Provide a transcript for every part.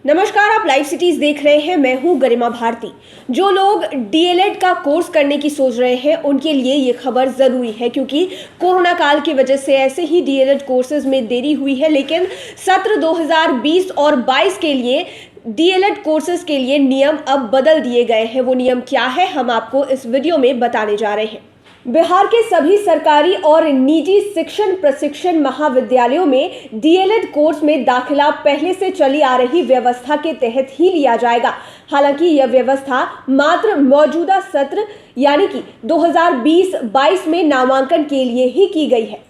नमस्कार, आप live cities देख रहे हैं। मैं हूं गरिमा भारती। जो लोग डीएलएड का कोर्स करने की सोच रहे हैं उनके लिए ये खबर ज़रूरी है, क्योंकि कोरोना काल की वजह से ऐसे ही डीएलएड कोर्सेज में देरी हुई है। लेकिन सत्र 2020 और 22 के लिए डीएलएड कोर्सेज के लिए नियम अब बदल दिए गए हैं। वो नियम क्या है, हम आपको इस वीडियो में बताने जा रहे हैं। बिहार के सभी सरकारी और निजी शिक्षण प्रशिक्षण महाविद्यालयों में डीएलएड कोर्स में दाखिला पहले से चली आ रही व्यवस्था के तहत ही लिया जाएगा। हालांकि यह व्यवस्था मात्र मौजूदा सत्र यानी कि 2020-22 में नामांकन के लिए ही की गई है।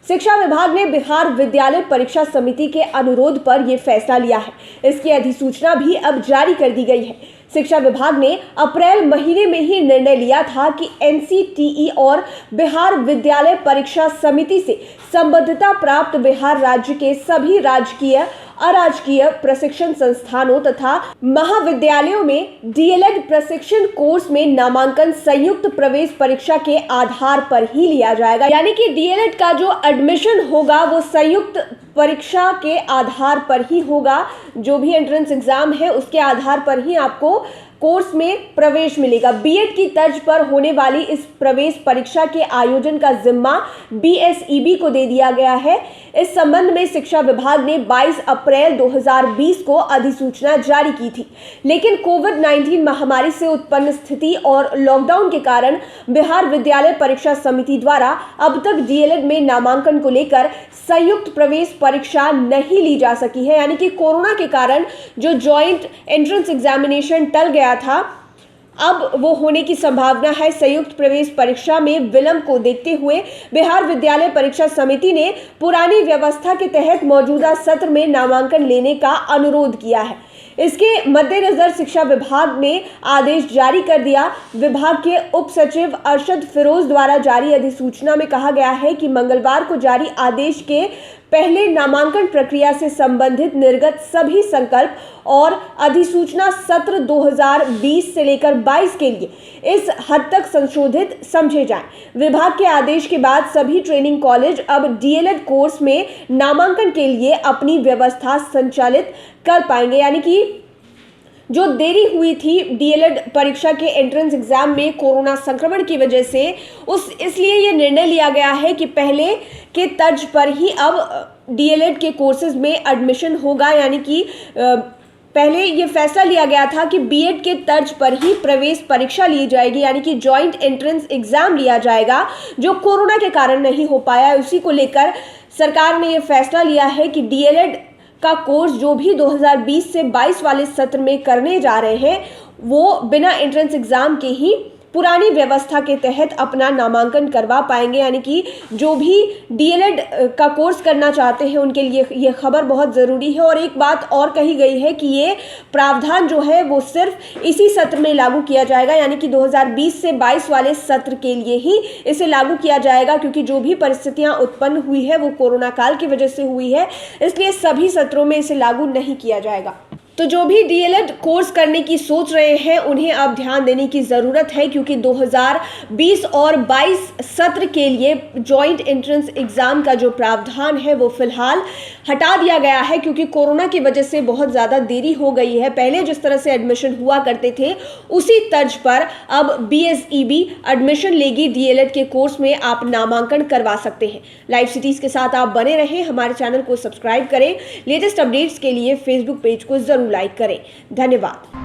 शिक्षा विभाग ने बिहार विद्यालय परीक्षा समिति के अनुरोध पर यह फैसला लिया है। इसकी अधिसूचना भी अब जारी कर दी गई है। शिक्षा विभाग ने अप्रैल महीने में ही निर्णय लिया था कि एनसीटीई और बिहार विद्यालय परीक्षा समिति से संबद्धता प्राप्त बिहार राज्य के सभी राजकीय अराजकीय प्रशिक्षण संस्थानों तथा महाविद्यालयों में डीएलएड प्रशिक्षण कोर्स में नामांकन संयुक्त प्रवेश परीक्षा के आधार पर ही लिया जाएगा। यानी कि डीएलएड का जो एडमिशन होगा वो संयुक्त परीक्षा के आधार पर ही होगा। जो भी एंट्रेंस एग्जाम है उसके आधार पर ही आपको कोर्स में प्रवेश मिलेगा। बीएड की तर्ज पर होने वाली इस प्रवेश परीक्षा के आयोजन का जिम्मा बीएसईबी को दे दिया गया है। इस संबंध में शिक्षा विभाग ने 22 अप्रैल 2020 को अधिसूचना जारी की थी, लेकिन कोविड-19 महामारी से उत्पन्न स्थिति और लॉकडाउन के कारण बिहार विद्यालय परीक्षा समिति द्वारा अब तक डीएलएड में नामांकन को लेकर संयुक्त प्रवेश परीक्षा नहीं ली जा सकी है। यानी कि कोरोना के कारण जो ज्वाइंट एंट्रेंस एग्जामिनेशन टल गया था, अब वो होने की संभावना है। संयुक्त प्रवेश परीक्षा में विलंब को देखते हुए बिहार विद्यालय परीक्षा समिति ने पुरानी व्यवस्था के तहत मौजूदा सत्र में नामांकन लेने का अनुरोध किया है। इसके मद्देनजर शिक्षा विभाग ने आदेश जारी कर दिया। विभाग के उप सचिव अरशद फिरोज द्वारा जारी अधिसूचना में कहा गया है कि मंगलवार को जारी आदेश के पहले नामांकन प्रक्रिया से संबंधित निर्गत सभी संकल्प और अधिसूचना सत्र 2020 से लेकर 22 के लिए इस हद तक संशोधित समझे जाएं। विभाग के आदेश के बाद सभी ट्रेनिंग कॉलेज अब डीएलएड कोर्स में नामांकन के लिए अपनी व्यवस्था संचालित कर पाएंगे। यानी कि जो देरी हुई थी डीएलएड परीक्षा के एंट्रेंस एग्जाम में कोरोना संक्रमण की वजह से इसलिए ये निर्णय लिया गया है कि पहले के तर्ज पर ही अब डीएलएड के कोर्सेज में एडमिशन होगा। यानी कि पहले ये फैसला लिया गया था कि बीएड के तर्ज पर ही प्रवेश परीक्षा ली जाएगी, यानी कि जॉइंट एंट्रेंस एग्जाम लिया जाएगा, जो कोरोना के कारण नहीं हो पाया। उसी को लेकर सरकार ने ये फैसला लिया है कि डीएलएड का कोर्स जो भी 2020 से 22 वाले सत्र में करने जा रहे हैं वो बिना एंट्रेंस एग्जाम के ही पुरानी व्यवस्था के तहत अपना नामांकन करवा पाएंगे। यानी कि जो भी डीएलएड का कोर्स करना चाहते हैं उनके लिए ये खबर बहुत ज़रूरी है। और एक बात और कही गई है कि ये प्रावधान जो है वो सिर्फ इसी सत्र में लागू किया जाएगा, यानी कि 2020 से 22 वाले सत्र के लिए ही इसे लागू किया जाएगा, क्योंकि जो भी परिस्थितियां उत्पन्न हुई है वो कोरोना काल की वजह से हुई है, इसलिए सभी सत्रों में इसे लागू नहीं किया जाएगा। तो जो भी डीएलएड कोर्स करने की सोच रहे हैं उन्हें अब ध्यान देने की ज़रूरत है, क्योंकि 2020 और 22 सत्र के लिए जॉइंट एंट्रेंस एग्ज़ाम का जो प्रावधान है वो फिलहाल हटा दिया गया है, क्योंकि कोरोना की वजह से बहुत ज़्यादा देरी हो गई है। पहले जिस तरह से एडमिशन हुआ करते थे उसी तर्ज पर अब बीएसईबी एडमिशन लेगी। डीएलएड के कोर्स में आप नामांकन करवा सकते हैं। लाइव सिटीज़ के साथ आप बने रहें, हमारे चैनल को सब्सक्राइब करें। लेटेस्ट अपडेट्स के लिए फेसबुक पेज को ज़रूर लाइक करें। धन्यवाद।